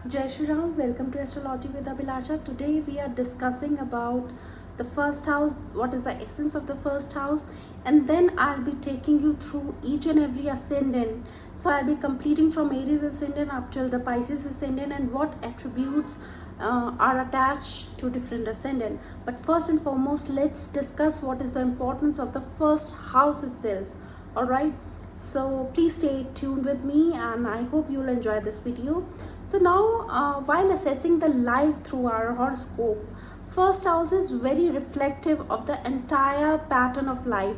Jai Shri Ram, welcome to Astrology with Abhilasha. Today we are discussing about the first house, what is the essence of the first house, and then I'll be taking you through each and every ascendant. So I'll be completing from Aries ascendant up till the Pisces ascendant and what attributes are attached to different ascendant. But first and foremost, let's discuss what is the importance of the first house itself. Alright, so please stay tuned with me and I hope you'll enjoy this video. So now while assessing the life through our horoscope, first house is very reflective of the entire pattern of life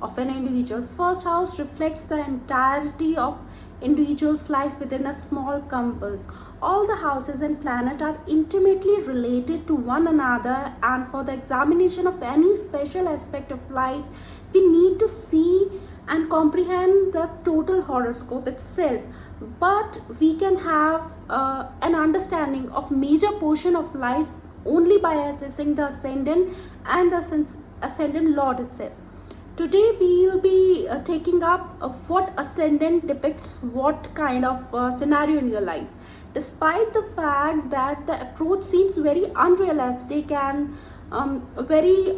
of an individual. First house reflects the entirety of individual's life within a small compass. All the houses and planet are intimately related to one another, and for the examination of any special aspect of life, we need to see and comprehend the total horoscope itself. But we can have an understanding of major portion of life only by assessing the ascendant and the ascendant lord itself. Today we will be taking up what ascendant depicts what kind of scenario in your life. Despite the fact that the approach seems very unrealistic and very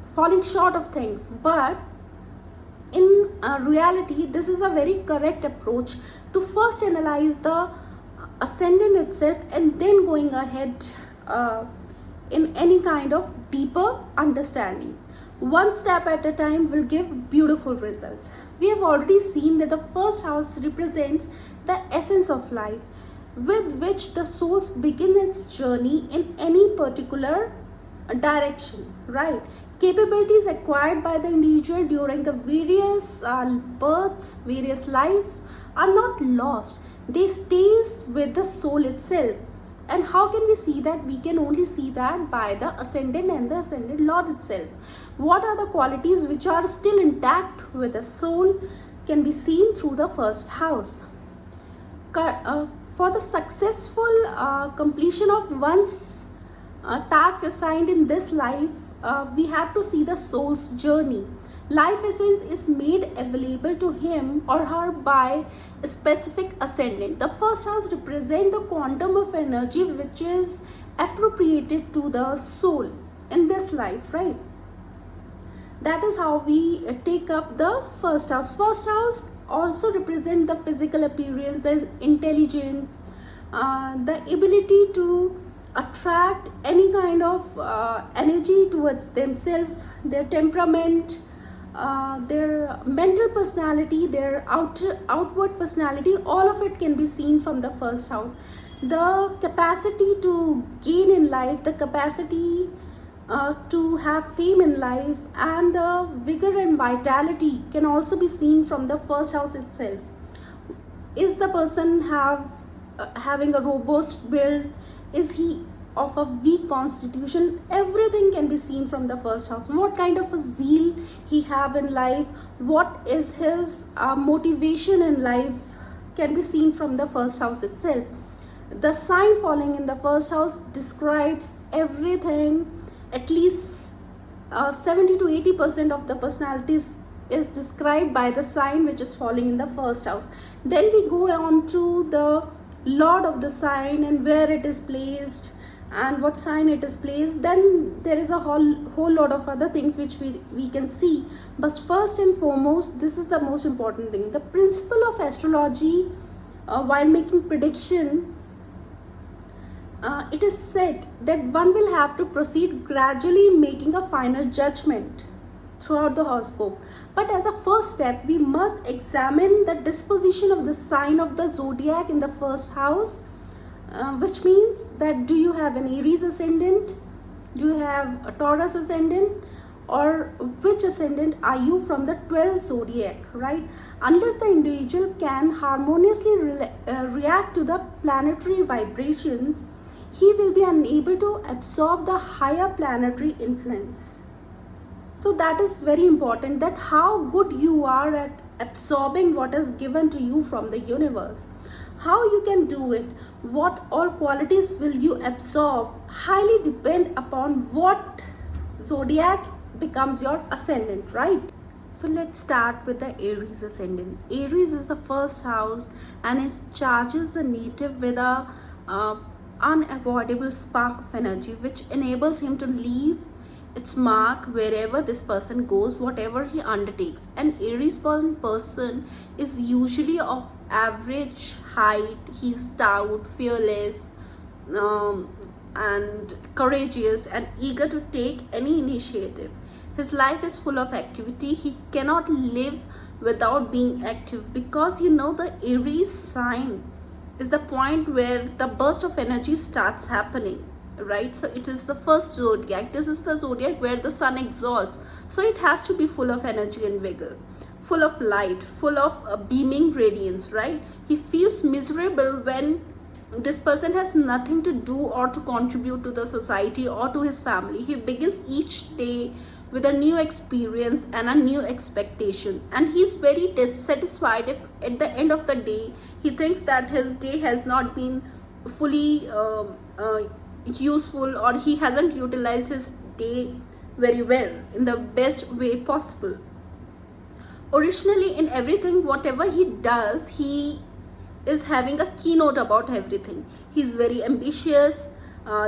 falling short of things, but in reality this is a very correct approach to first analyze the ascendant itself and then going ahead in any kind of deeper understanding. One step at a time will give beautiful results. We have already seen that the first house represents the essence of life with which the souls begin its journey in any particular direction, right? Capabilities acquired by the individual during the various births, various lives are not lost. They stays with the soul itself. And how can we see that? We can only see that by the ascendant and the ascendant lord itself. What are the qualities which are still intact with the soul can be seen through the first house. For the successful completion of one's task assigned in this life, we have to see the soul's journey. Life essence is made available to him or her by a specific ascendant. The first house represents the quantum of energy which is appropriated to the soul in this life, right? That is how we take up the first house. First house also represents the physical appearance, the intelligence, the ability to attract any kind of energy towards themselves, their temperament, their mental personality, their outward personality. All of it can be seen from the first house. The capacity to gain in life, the capacity to have fame in life, and the vigor and vitality can also be seen from the first house itself. Is the person having a robust build? Is he of a weak constitution? Everything can be seen from the first house. What kind of a zeal he have in life, what is his motivation in life can be seen from the first house itself. The sign falling in the first house describes everything. At least 70 to 80% of the personalities is described by the sign which is falling in the first house. Then we go on to the lord of the sign and where it is placed and what sign it is placed. Then there is a whole lot of other things which we can see. But first and foremost, this is the most important thing. The principle of astrology, while making prediction, it is said that one will have to proceed gradually making a final judgment throughout the horoscope. But as a first step, we must examine the disposition of the sign of the zodiac in the first house, which means that do you have an Aries ascendant, do you have a Taurus ascendant, or which ascendant are you from the 12 zodiac, right? Unless the individual can harmoniously react to the planetary vibrations, he will be unable to absorb the higher planetary influence. So that is very important, that how good you are at absorbing what is given to you from the universe. How you can do it, what all qualities will you absorb, highly depend upon what zodiac becomes your ascendant, right? So let's start with the Aries ascendant. Aries is the first house and it charges the native with a uh, unavoidable spark of energy which enables him to leave its mark wherever this person goes, whatever he undertakes. An Aries born person is usually of average height. He's stout, fearless, and courageous and eager to take any initiative. His life is full of activity. He cannot live without being active because the Aries sign is the point where the burst of energy starts happening, right? So it is the first zodiac. This is the zodiac where the sun exalts. So it has to be full of energy and vigor, full of light, full of beaming radiance, right? He feels miserable when this person has nothing to do or to contribute to the society or to his family. He begins each day with a new experience and a new expectation, and he's very dissatisfied if at the end of the day he thinks that his day has not been fully useful, or he hasn't utilized his day very well in the best way possible. Originally, in everything whatever he does, he is having a keynote about everything. He's very ambitious.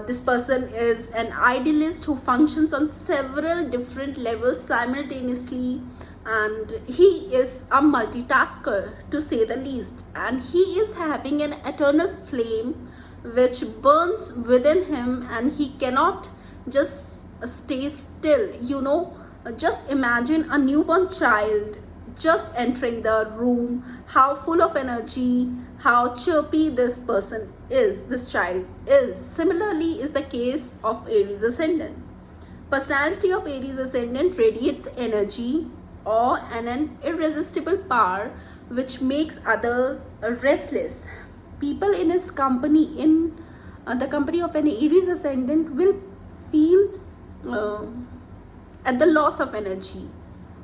This person is an idealist who functions on several different levels simultaneously, and he is a multitasker to say the least, and he is having an eternal flame which burns within him, and he cannot just stay still. Just imagine a newborn child just entering the room, how full of energy, how chirpy this child is. Similarly is the case of Aries ascendant. Personality of Aries ascendant radiates energy, awe, and an irresistible power which makes others restless. People in his company, in the company of an Aries ascendant, will feel at the loss of energy,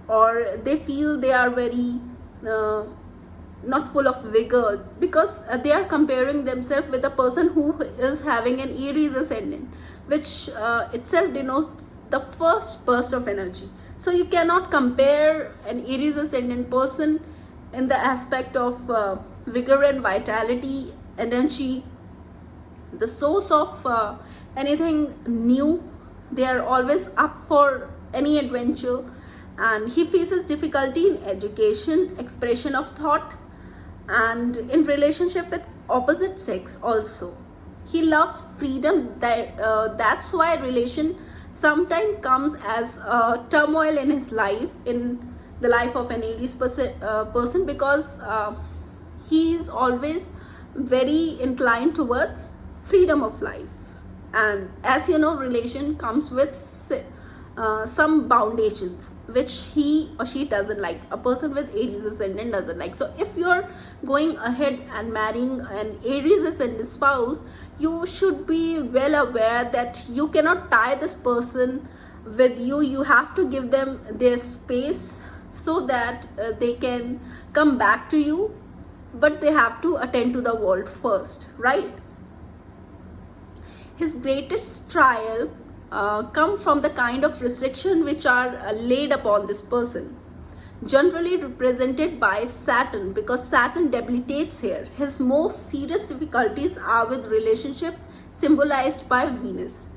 or they feel they are very not full of vigor, because they are comparing themselves with a person who is having an Aries ascendant, which itself denotes the first burst of energy. So you cannot compare an Aries ascendant person in the aspect of vigor and vitality, energy, the source of anything new. They are always up for any adventure, and he faces difficulty in education, expression of thought, and in relationship with opposite sex also. He loves freedom. That's why relation sometimes comes as a turmoil in his life, in the life of an Aries person, because he is always very inclined towards freedom of life. And as you know, relation comes with some foundations which he or she doesn't like. A person with Aries ascendant doesn't like. So if you're going ahead and marrying an Aries ascendant spouse, you should be well aware that you cannot tie this person with you. You have to give them their space so that they can come back to you, but they have to attend to the world first, right? His greatest trial come from the kind of restriction which are laid upon this person, generally represented by Saturn, because Saturn debilitates here. His most serious difficulties are with relationship, symbolized by Venus.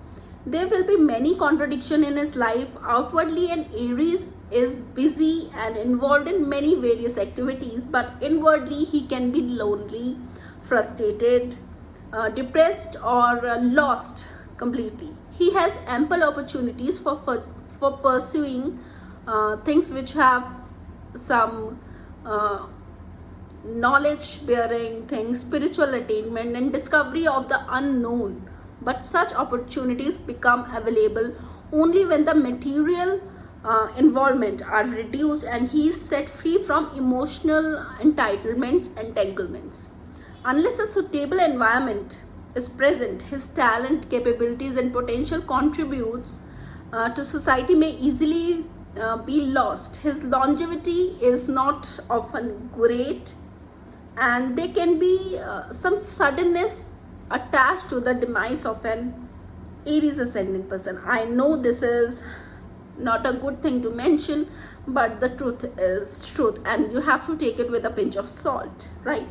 There will be many contradictions in his life. Outwardly, an Aries is busy and involved in many various activities, but inwardly he can be lonely, frustrated, depressed, or lost completely. He has ample opportunities for pursuing things which have some knowledge bearing things, spiritual attainment, and discovery of the unknown. But such opportunities become available only when the material involvement are reduced and he is set free from emotional entanglements. Unless a suitable environment is present, his talent, capabilities, and potential contributes to society may easily be lost. His longevity is not often great, and there can be some suddenness attached to the demise of an Aries ascendant person. I know this is not a good thing to mention, but the truth is truth, and you have to take it with a pinch of salt, right?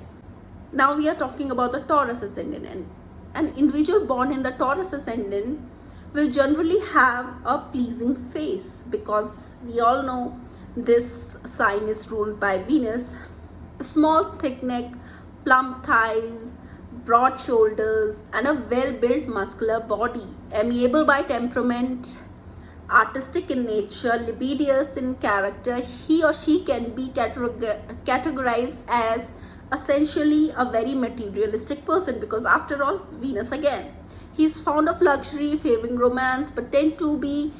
Now we are talking about the Taurus ascendant, and an individual born in the Taurus ascendant will generally have a pleasing face, because we all know this sign is ruled by Venus. A small thick neck, plump thighs, broad shoulders, and a well-built muscular body, amiable by temperament, artistic in nature, libidinous in character. He or she can be categorized as essentially a very materialistic person, because after all, Venus again. He's fond of luxury, favoring romance, but tend to be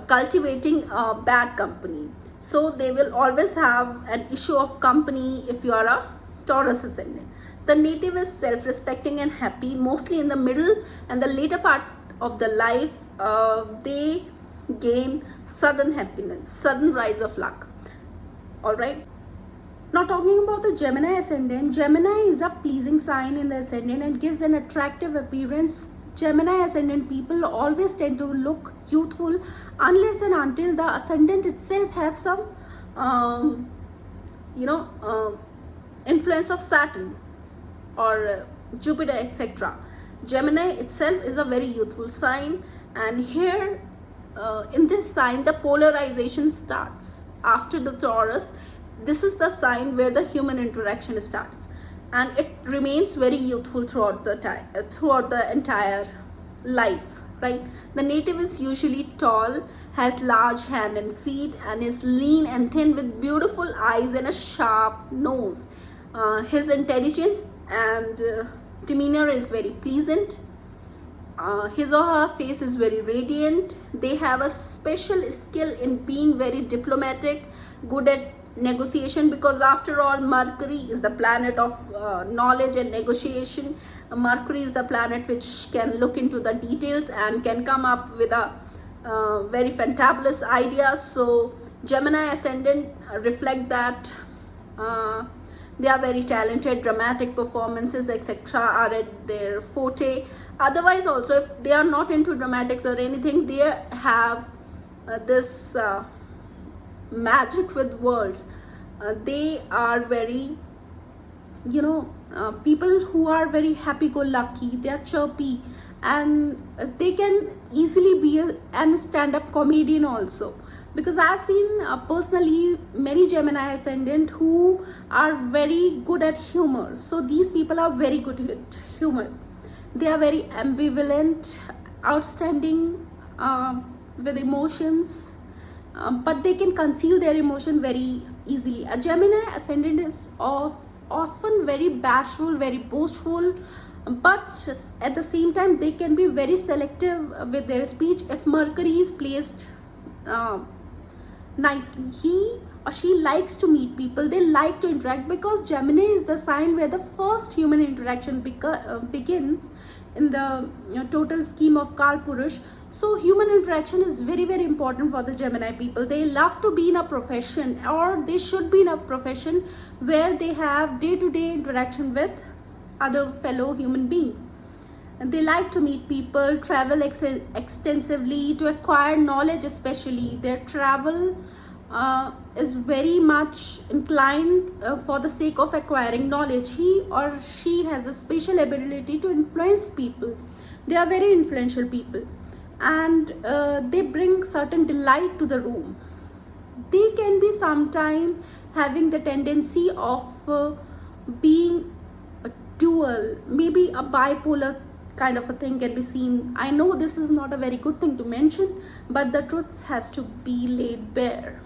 cultivating bad company. So they will always have an issue of company if you are a Taurus ascendant. The native is self-respecting and happy, mostly in the middle and the later part of the life. They gain sudden happiness, sudden rise of luck. All right. Now talking about the Gemini ascendant, Gemini is a pleasing sign in the ascendant and gives an attractive appearance. Gemini ascendant people always tend to look youthful unless and until the ascendant itself has some, influence of Saturn or Jupiter, etc. Gemini itself is a very youthful sign, and here in this sign the polarization starts. After the Taurus, this is the sign where the human interaction starts, and it remains very youthful throughout the time, throughout the entire life, right? The native is usually tall, has large hand and feet, and is lean and thin with beautiful eyes and a sharp nose. His intelligence and demeanor is very pleasant. His or her face is very radiant. They have a special skill in being very diplomatic, good at negotiation, because after all, Mercury is the planet of knowledge and negotiation. Mercury is the planet which can look into the details and can come up with a very fantabulous idea. So Gemini ascendant reflect that. They are very talented, dramatic performances, etc. are at their forte. Otherwise also, if they are not into dramatics or anything, they have this magic with words. They are very, people who are very happy-go-lucky. They are chirpy, and they can easily be a stand-up comedian also, because I've seen personally many Gemini ascendant who are very good at humor. So these people are very good at humor. They are very ambivalent, outstanding with emotions, but they can conceal their emotion very easily. A Gemini ascendant is often very bashful, very boastful, but at the same time they can be very selective with their speech. If Mercury is placed nicely, he or she likes to meet people, they like to interact, because Gemini is the sign where the first human interaction begins in the total scheme of Kalpurush. So human interaction is very, very important for the Gemini people. They love to be in a profession, or they should be in a profession where they have day-to-day interaction with other fellow human beings. And they like to meet people, travel extensively to acquire knowledge. Especially their travel is very much inclined for the sake of acquiring knowledge. He or she has a special ability to influence people. They are very influential people, and they bring certain delight to the room. They can be sometime having the tendency of being a dual, maybe a bipolar kind of a thing can be seen. I know this is not a very good thing to mention, but the truth has to be laid bare.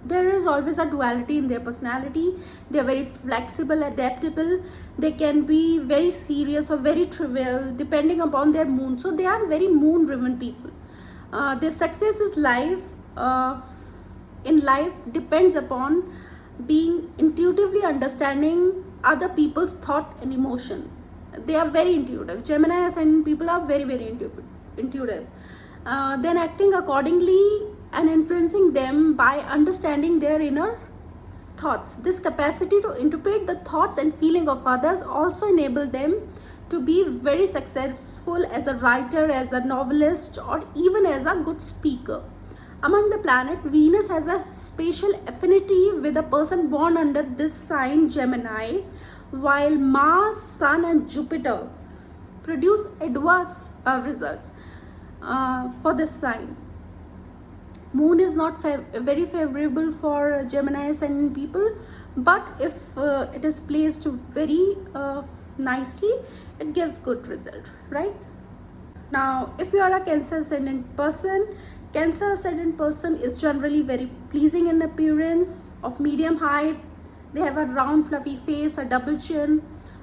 There is always a duality in their personality. They are very flexible, adaptable. They can be very serious or very trivial depending upon their mood. So they are very moon driven people. Their success is in life depends upon being intuitively understanding other people's thought and emotion. They are very intuitive. Gemini ascendant people are very, very intuitive. Then acting accordingly and influencing them by understanding their inner thoughts. This capacity to interpret the thoughts and feeling of others also enable them to be very successful as a writer, as a novelist, or even as a good speaker. Among the planet, Venus has a special affinity with a person born under this sign, Gemini, while Mars, Sun and Jupiter produce adverse results for this sign. Moon is not very favorable for Gemini ascendant people, but if it is placed very nicely, it gives good result, right? Now, if you are a Cancer ascendant person, Cancer ascendant person is generally very pleasing in appearance, of medium height. They have a round fluffy face, a double chin,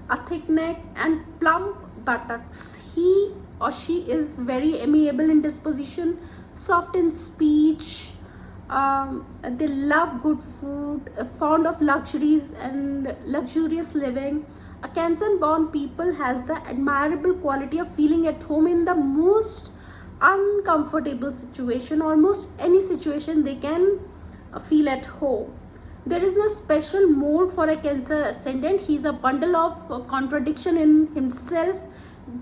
a thick neck and plump buttocks. He or she is very amiable in disposition, soft in speech. They love good food, fond of luxuries and luxurious living. A Cancer born people has the admirable quality of feeling at home in the most uncomfortable situation. Almost any situation they can feel at home. There is no special mold for a Cancer ascendant. He is a bundle of contradiction in himself,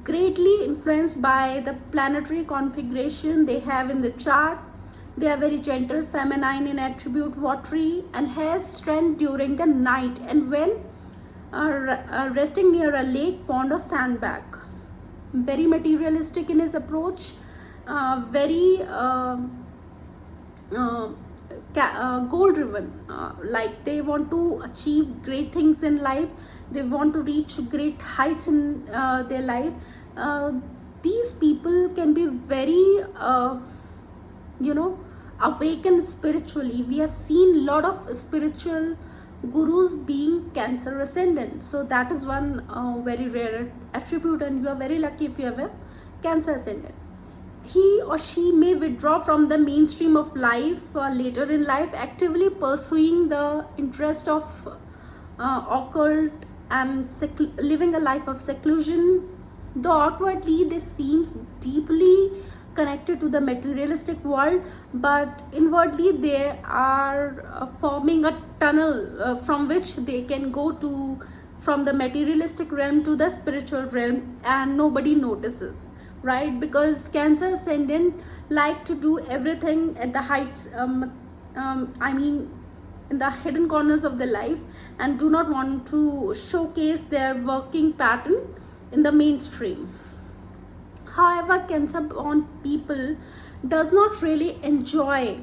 greatly influenced by the planetary configuration they have in the chart. They are very gentle, feminine in attribute, watery and has strength during the night and when resting near a lake, pond or sandbank. Very materialistic in his approach, very goal driven, like they want to achieve great things in life, they want to reach great heights in their life. These people can be very awakened spiritually. We have seen lot of spiritual gurus being Cancer ascendant, so that is one very rare attribute, and you are very lucky if you have a Cancer ascendant. He or she may withdraw from the mainstream of life later in life, actively pursuing the interest of occult and living a life of seclusion. Though outwardly they seems deeply connected to the materialistic world, but inwardly they are forming a tunnel from which they can go to from the materialistic realm to the spiritual realm, and nobody notices, right? Because Cancer ascendant like to do everything at the heights, in the hidden corners of their life, and do not want to showcase their working pattern in the mainstream. However, Cancer born people does not really enjoy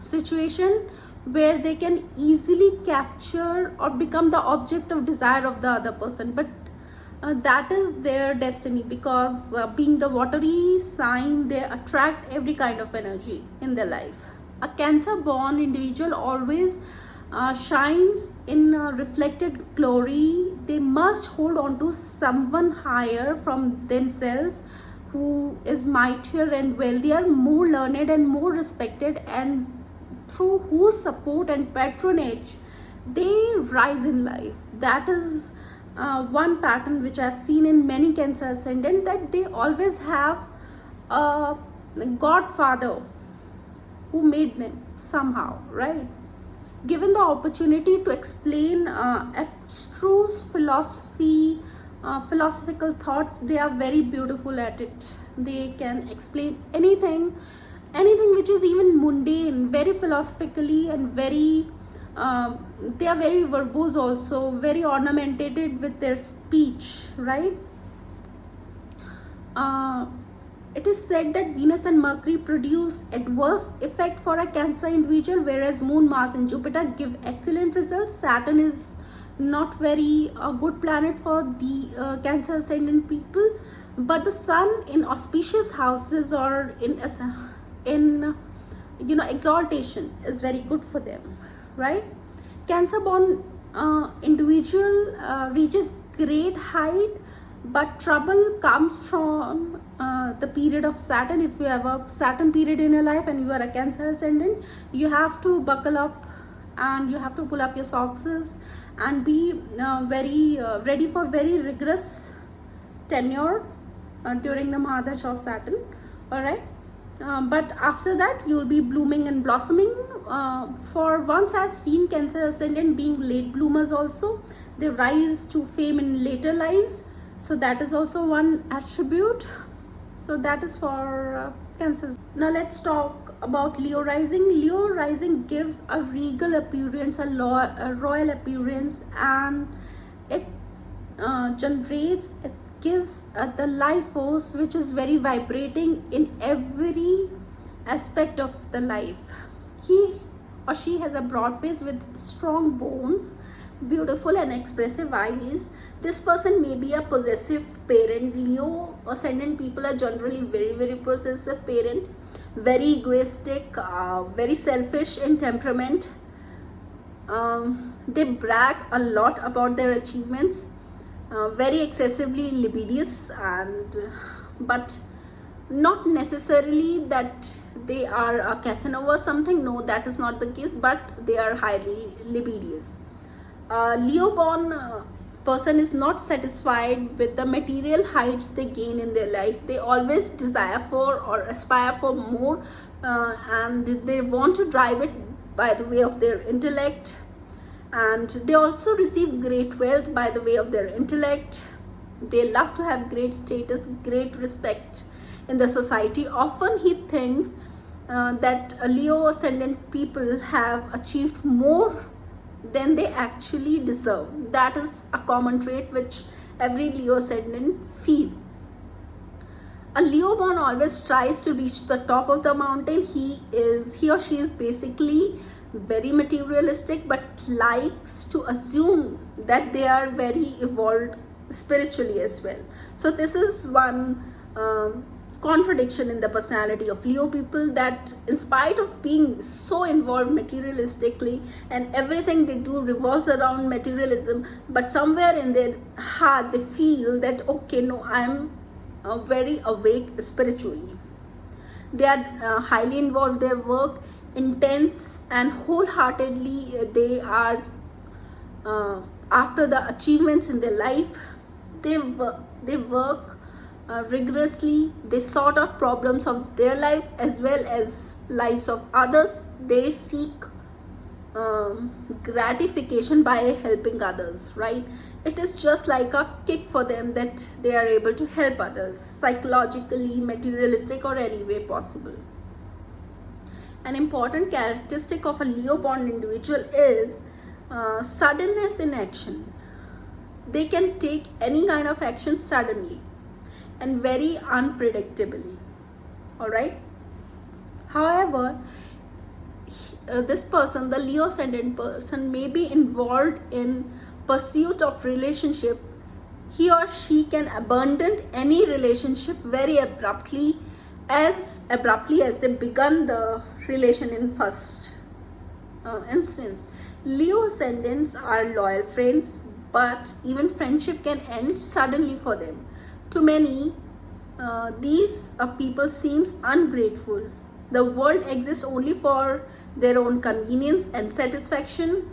situation where they can easily capture or become the object of desire of the other person, but that is their destiny, because being the watery sign, they attract every kind of energy in their life. A Cancer born individual always shines in reflected glory. They must hold on to someone higher from themselves, who is mightier and wealthier, more learned and more respected, and through whose support and patronage they rise in life. That is one pattern which I've seen in many Cancer ascendant, that they always have a godfather who made them somehow, right? Given the opportunity to explain abstruse philosophical thoughts, they are very beautiful at it. They can explain anything which is even mundane very philosophically, and very they are very verbose also, very ornamented with their speech, right? It is said that Venus and Mercury produce adverse effect for a Cancer individual, whereas Moon, Mars and Jupiter give excellent results. Saturn is not very good planet for the Cancer ascendant people, but the Sun in auspicious houses or in exaltation is very good for them, right? Cancer born individual reaches great height, but trouble comes from the period of Saturn. If you have a Saturn period in your life and you are a Cancer ascendant, you have to buckle up and you have to pull up your socks and be very ready for very rigorous tenure during the Mahadash of Saturn, all right? But after that you will be blooming and blossoming. For once I've seen Cancer ascendant being late bloomers also. They rise to fame in later lives, so that is also one attribute. So that is for Cancers. Now let's talk about Leo rising. Leo rising gives a regal appearance, a royal appearance, and it generates, it gives the life force which is very vibrating in every aspect of the life. He or she has a broad face with strong bones, beautiful and expressive eyes. This person may be a possessive parent. Leo ascendant people are generally very possessive parent, very egoistic, very selfish in temperament. They brag a lot about their achievements, very excessively libidinous, and but not necessarily that they are a Casanova or something. No, that is not the case, but they are highly libidinous. Leo born person is not satisfied with the material heights they gain in their life. They always desire for or aspire for more, and they want to drive it by the way of their intellect, and they also receive great wealth by the way of their intellect. They love to have great status, great respect in the society. Often he thinks that Leo ascendant people have achieved more than they actually deserve. That is a common trait which every Leo ascendant feel. A Leo born always tries to reach the top of the mountain. He or she is basically very materialistic, but likes to assume that they are very evolved spiritually as well. So this is one contradiction in the personality of Leo people, that in spite of being so involved materialistically and everything they do revolves around materialism, but somewhere in their heart they feel that okay, no, I'm very awake spiritually. They are highly involved in their work, intense and wholeheartedly. They are after the achievements in their life. They work rigorously. They sort out problems of their life as well as lives of others. They seek gratification by helping others, right? It is just like a kick for them that they are able to help others, psychologically, materialistic, or any way possible. An important characteristic of a Leo born individual is suddenness in action. They can take any kind of action suddenly and very unpredictably. All right. However, this person, the Leo ascendant person, may be involved in pursuit of relationship. He or she can abandon any relationship very abruptly as they begun the relation in first instance. Leo ascendants are loyal friends, but even friendship can end suddenly for them. To many, these people seems ungrateful. The world exists only for their own convenience and satisfaction.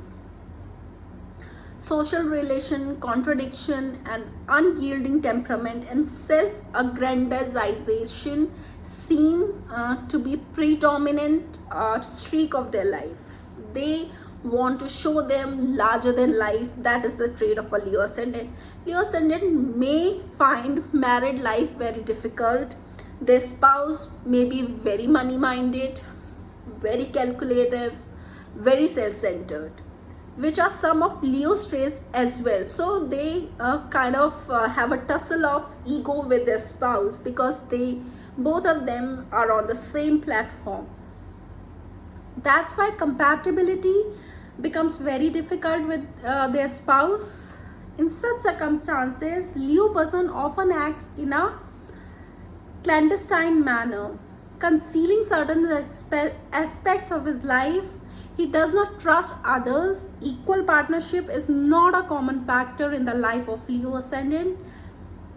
Social relation, contradiction, and unyielding temperament and self-aggrandization seem to be predominant streak of their life. They want to show them larger than life. That is the trait of a Leo ascendant. Leo ascendant may find married life very difficult. Their spouse may be very money minded, very calculative, very self-centered, which are some of Leo's traits as well. So they kind of have a tussle of ego with their spouse because both of them are on the same platform. That's why compatibility becomes very difficult with their spouse. In such circumstances, Leo person often acts in a clandestine manner, concealing certain aspects of his life. He does not trust others. Equal partnership is not a common factor in the life of Leo ascendant.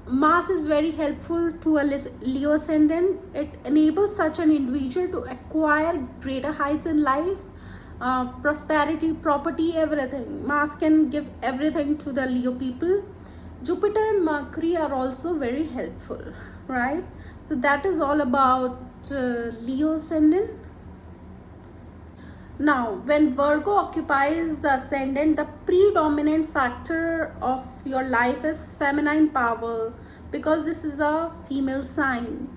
Mars is very helpful to a Leo ascendant. It enables such an individual to acquire greater heights in life, prosperity, property, everything. Mars can give everything to the Leo people. Jupiter and Mercury are also very helpful, right? So that is all about Leo ascendant. Now, when Virgo occupies the ascendant, the predominant factor of your life is feminine power, because this is a female sign.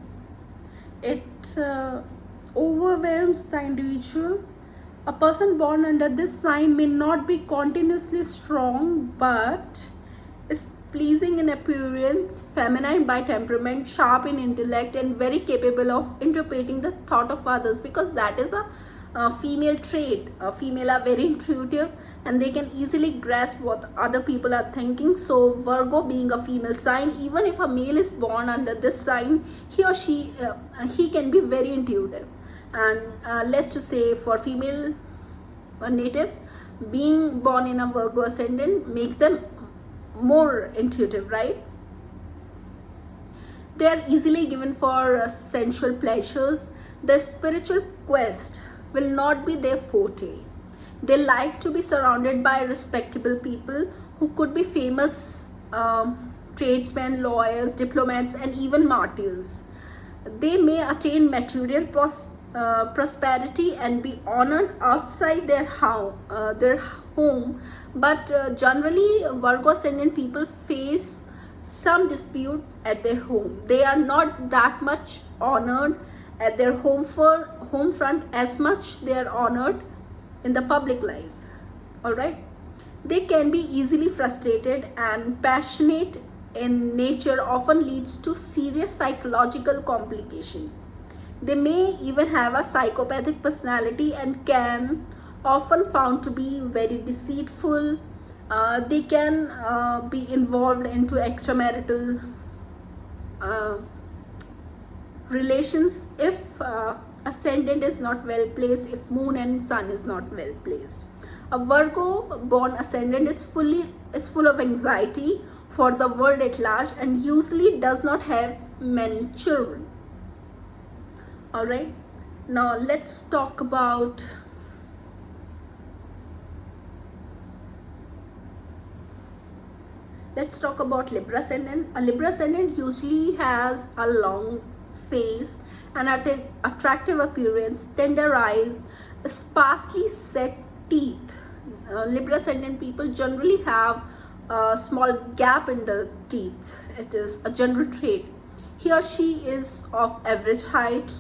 it overwhelms the individual. A person born under this sign may not be continuously strong, but is pleasing in appearance, feminine by temperament, sharp in intellect, and very capable of interpreting the thought of others, because that is a female trait. Female are very intuitive and they can easily grasp what other people are thinking. So Virgo being a female sign, even if a male is born under this sign, he or she he can be very intuitive. And let's just say for female natives, being born in a Virgo ascendant makes them more intuitive, right? They are easily given for sensual pleasures. The spiritual quest will not be their forte. They like to be surrounded by respectable people who could be famous tradesmen, lawyers, diplomats, and even martyrs. They may attain material prosperity and be honored outside their home, but generally Virgo ascendant people face some dispute at their home. They are not that much honored at their home front as much they are honored in the public life. All right, they can be easily frustrated, and passionate in nature often leads to serious psychological complication. They may even have a psychopathic personality and can often found to be very deceitful. They can be involved into extramarital relations if ascendant is not well placed, if moon and sun is not well placed. A Virgo born ascendant is full of anxiety for the world at large and usually does not have many children. All right, now let's talk about Libra ascendant. A Libra ascendant usually has a long face, an attractive appearance, tender eyes, sparsely set teeth. Libra ascendant people generally have a small gap in the teeth. It is a general trait. He or she is of average height,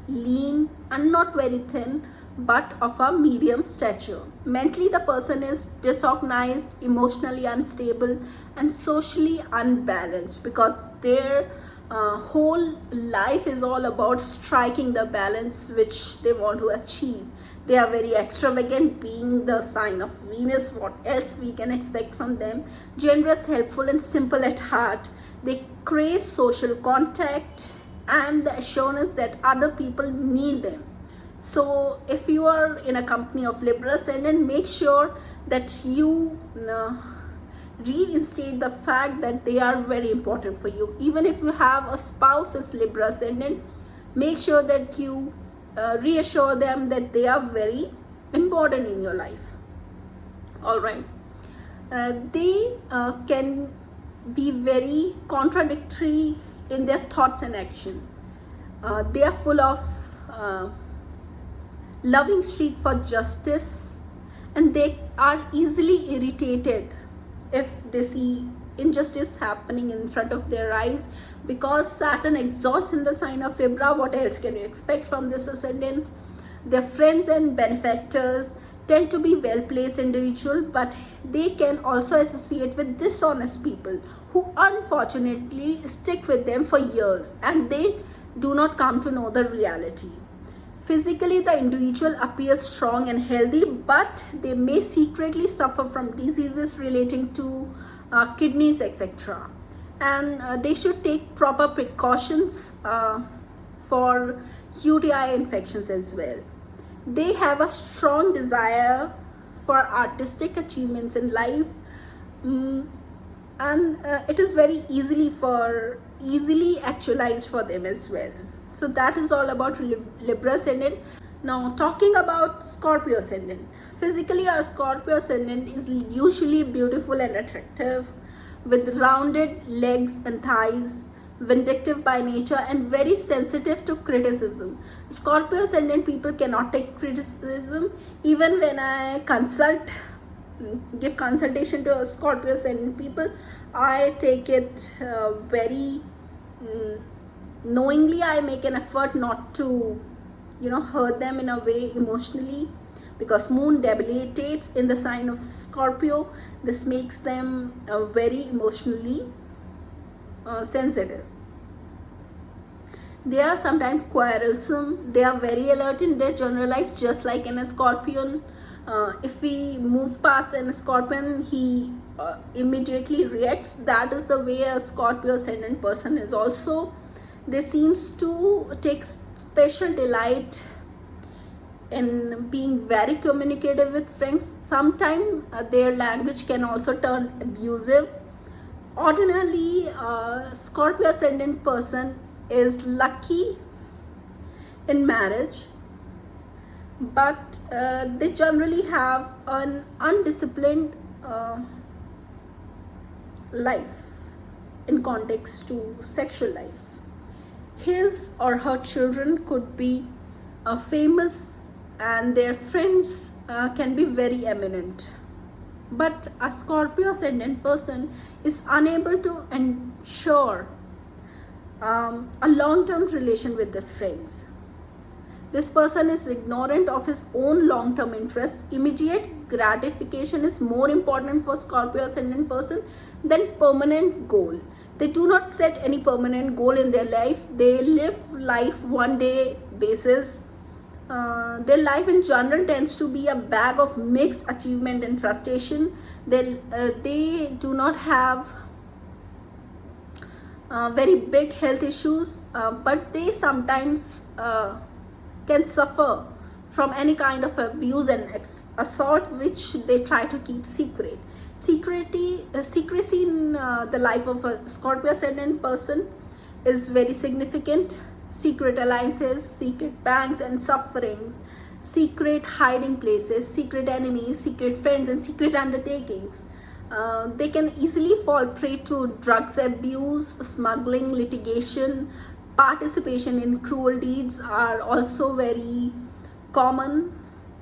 lean and not very thin, but of a medium stature. Mentally, the person is disorganized, emotionally unstable, and socially unbalanced, because their whole life is all about striking the balance which they want to achieve. They are very extravagant, being the sign of Venus. What else we can expect from them? Generous, helpful, and simple at heart. They crave social contact and the assurance that other people need them. So if you are in a company of Libra ascendant, make sure that you reinstate the fact that they are very important for you. Even if you have a spouse as Libra ascendant, make sure that you reassure them that they are very important in your life. All right, they can be very contradictory in their thoughts and action. They are full of loving streak for justice, and they are easily irritated if they see injustice happening in front of their eyes, because Saturn exalts in the sign of Libra. What else can you expect from this ascendant? Their friends and benefactors tend to be well-placed individual, but they can also associate with dishonest people who unfortunately stick with them for years and they do not come to know the reality. Physically, the individual appears strong and healthy, but they may secretly suffer from diseases relating to kidneys, etc. And they should take proper precautions for UTI infections as well. They have a strong desire for artistic achievements in life, and it is very easily actualized for them as well. So that is all about Libra ascendant. Now talking about Scorpio ascendant. Physically, our Scorpio ascendant is usually beautiful and attractive, with rounded legs and thighs, vindictive by nature, and very sensitive to criticism. Scorpio ascendant people cannot take criticism. Even when I give consultation to Scorpio ascendant people, I take it very knowingly I make an effort not to, hurt them in a way emotionally, because moon debilitates in the sign of Scorpio. This makes them very emotionally sensitive. They are sometimes quarrelsome. They are very alert in their general life, just like in a Scorpion. If we move past an Scorpion, he immediately reacts. That is the way a Scorpio ascendant person is also. They seems to take special delight in being very communicative with friends. Sometimes their language can also turn abusive. Ordinarily, Scorpio ascendant person is lucky in marriage, but they generally have an undisciplined life in context to sexual life. His or her children could be famous, and their friends can be very eminent. But a Scorpio ascendant person is unable to ensure a long-term relation with their friends. This person is ignorant of his own long-term interest. Immediate gratification is more important for Scorpio ascendant person than permanent goal. They do not set any permanent goal in their life. They live life one day basis. Their life in general tends to be a bag of mixed achievement and frustration. They do not have very big health issues, but they sometimes can suffer from any kind of abuse and assault, which they try to keep secret. Secrecy in the life of a Scorpio ascendant person is very significant. Secret alliances, secret banks and sufferings, secret hiding places, secret enemies, secret friends, and secret undertakings. They can easily fall prey to drugs abuse, smuggling, litigation. Participation in cruel deeds are also very common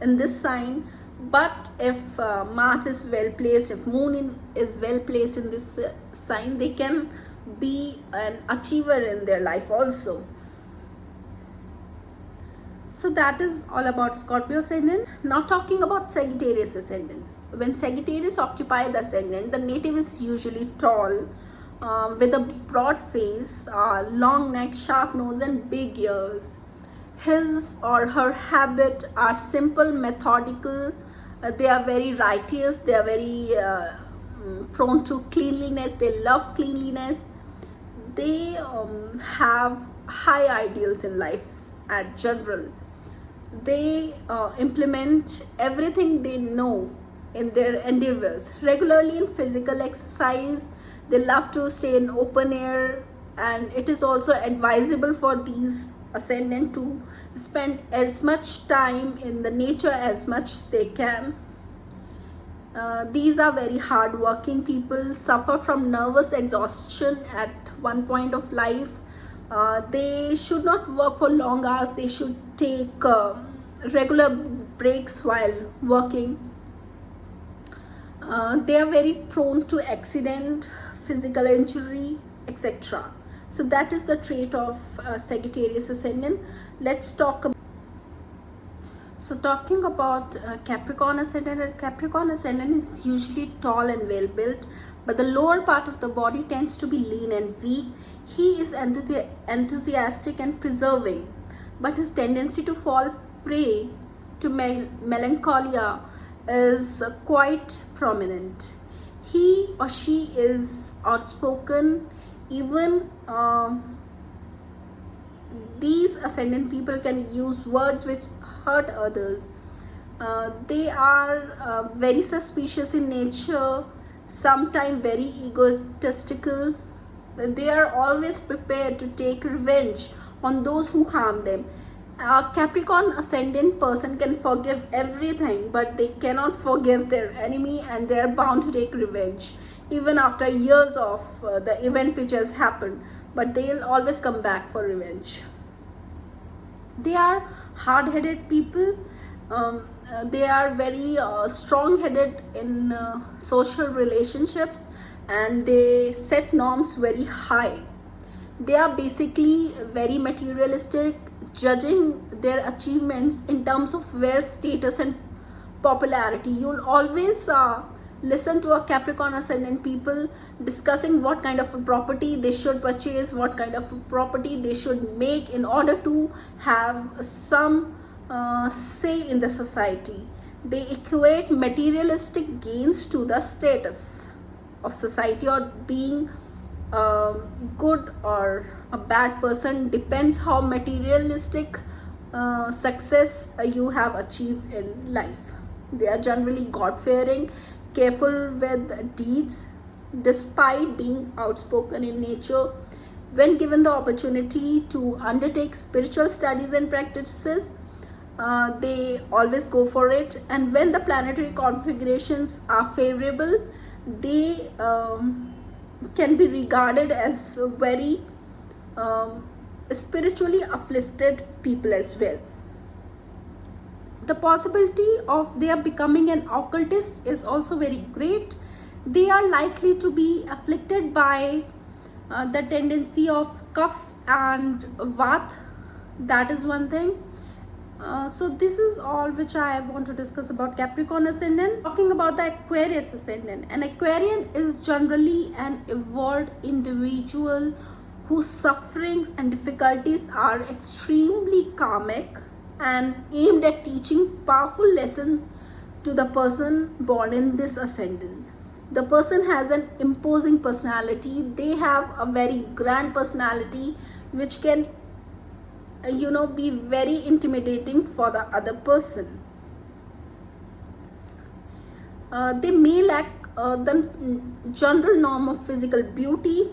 in this sign. But if Mars is well placed, if Moon is well placed in this sign, they can be an achiever in their life also. So that is all about Scorpio ascendant. Now talking about Sagittarius ascendant. When Sagittarius occupy the ascendant, the native is usually tall, with a broad face, long neck, sharp nose and big ears. His or her habit are simple, methodical. They are very righteous. They are very prone to cleanliness. They love cleanliness. They have high ideals in life at general. They implement everything they know in their endeavors regularly in physical exercise. They love to stay in open air, and it is also advisable for these ascendant to spend as much time in the nature as much they can. These are very hardworking people, suffer from nervous exhaustion at one point of life. They should not work for long hours. They should take regular breaks while working. They are very prone to accident, physical injury, etc. So that is the trait of Sagittarius ascendant. Let's talk about. So talking about Capricorn ascendant. Capricorn ascendant is usually tall and well built, but the lower part of the body tends to be lean and weak. He is enthusiastic and persevering, but his tendency to fall prey to melancholia is quite prominent. He or she is outspoken. Even these ascendant people can use words which hurt others. They are very suspicious in nature, sometimes very egotistical. They are always prepared to take revenge on those who harm them. A Capricorn ascendant person can forgive everything, but they cannot forgive their enemy, and they are bound to take revenge even after years of the event which has happened, but they'll always come back for revenge. They are hard-headed people. They are very strong-headed in social relationships, and they set norms very high. They are basically very materialistic, judging their achievements in terms of wealth, status, and popularity. You'll always listen to a Capricorn ascendant people discussing what kind of a property they should purchase, what kind of a property they should make in order to have some say in the society. They equate materialistic gains to the status of society, or being a good or a bad person depends how materialistic success you have achieved in life. They are generally God-fearing, careful with deeds, despite being outspoken in nature. When given the opportunity to undertake spiritual studies and practices, they always go for it. And when the planetary configurations are favorable, they can be regarded as very spiritually uplifted people as well. The possibility of their becoming an occultist is also very great. They are likely to be afflicted by the tendency of kapha and vata. That is one thing. So this is all which I want to discuss about Capricorn ascendant. Talking about the Aquarius ascendant. An Aquarian is generally an evolved individual whose sufferings and difficulties are extremely karmic and aimed at teaching powerful lessons to the person born in this ascendant. The person has an imposing personality. They have a very grand personality which can be very intimidating for the other person. They may lack the general norm of physical beauty,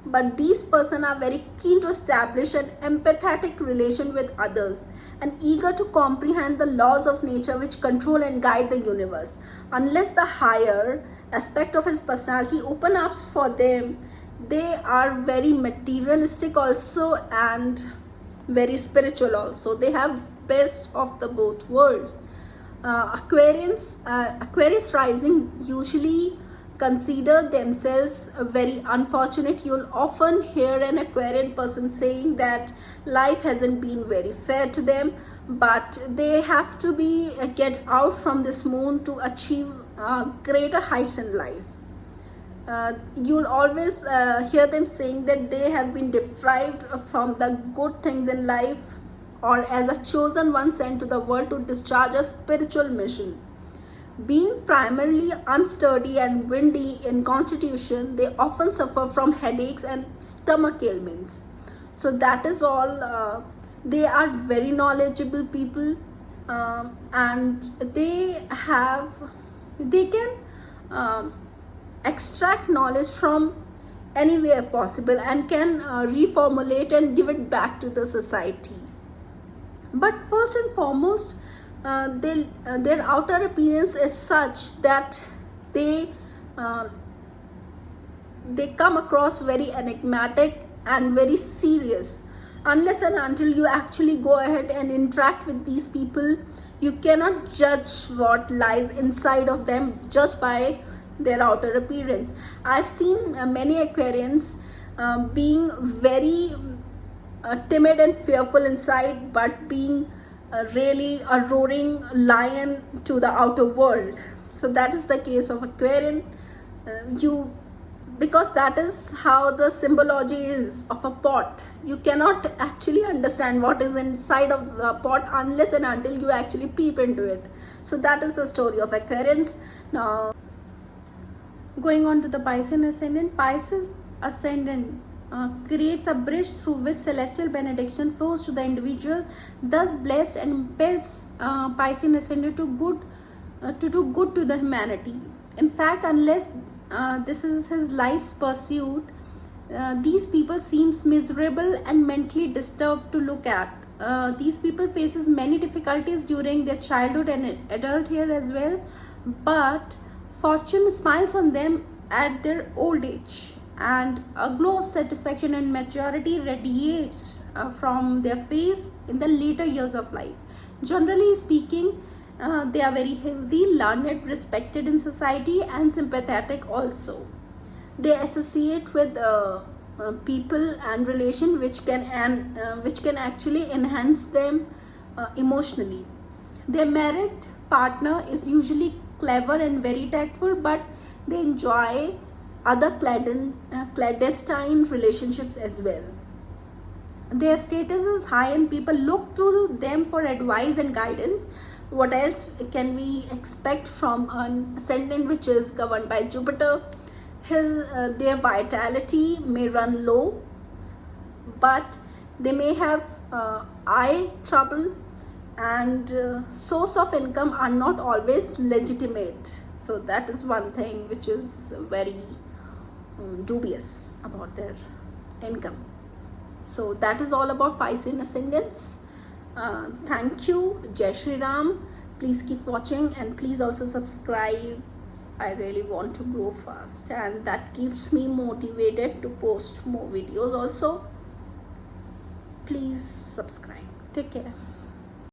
but these persons are very keen to establish an empathetic relation with others and eager to comprehend the laws of nature which control and guide the universe. Unless the higher aspect of his personality open up for them, they are very materialistic also and very spiritual also. They have best of the both worlds. Aquarius rising usually consider themselves very unfortunate. You'll often hear an Aquarian person saying that life hasn't been very fair to them, but they have to get out from this moon to achieve greater heights in life. You'll always hear them saying that they have been deprived from the good things in life, or as a chosen one sent to the world to discharge a spiritual mission. Being primarily unsturdy and windy in constitution, they often suffer from headaches and stomach ailments. So that is all. They are very knowledgeable people, and they can extract knowledge from anywhere possible and can reformulate and give it back to the society. But first and foremost, their outer appearance is such that they come across very enigmatic and very serious. Unless and until you actually go ahead and interact with these people, you cannot judge what lies inside of them just by their outer appearance. I've seen many Aquarians being very timid and fearful inside, but being really a roaring lion to the outer world. So that is the case of Aquarian. Because that is how the symbology is of a pot. You cannot actually understand what is inside of the pot unless and until you actually peep into it. So that is the story of Aquarians. Now, going on to the Piscean ascendant. Pisces ascendant creates a bridge through which celestial benediction flows to the individual, thus blessed, and impels Piscean ascendant to do good to the humanity. In fact, unless this is his life's pursuit, these people seems miserable and mentally disturbed to look at. These people faces many difficulties during their childhood and adult year as well, but fortune smiles on them at their old age, and a glow of satisfaction and maturity radiates from their face in the later years of life. Generally speaking, they are very healthy, learned, respected in society, and sympathetic also. They associate with people and relation which can actually enhance them emotionally. Their married partner is usually clever and very tactful, but they enjoy other clandestine relationships as well. Their status is high and people look to them for advice and guidance. What else can we expect from an ascendant which is governed by Jupiter? Their vitality may run low, but they may have eye trouble, and source of income are not always legitimate. So that is one thing which is very dubious about their income. So that is all about Piscean ascendants. Thank you. Jai Shri Ram. Please keep watching and please also subscribe. I really want to grow fast, and that keeps me motivated to post more videos also. Please subscribe. Take care.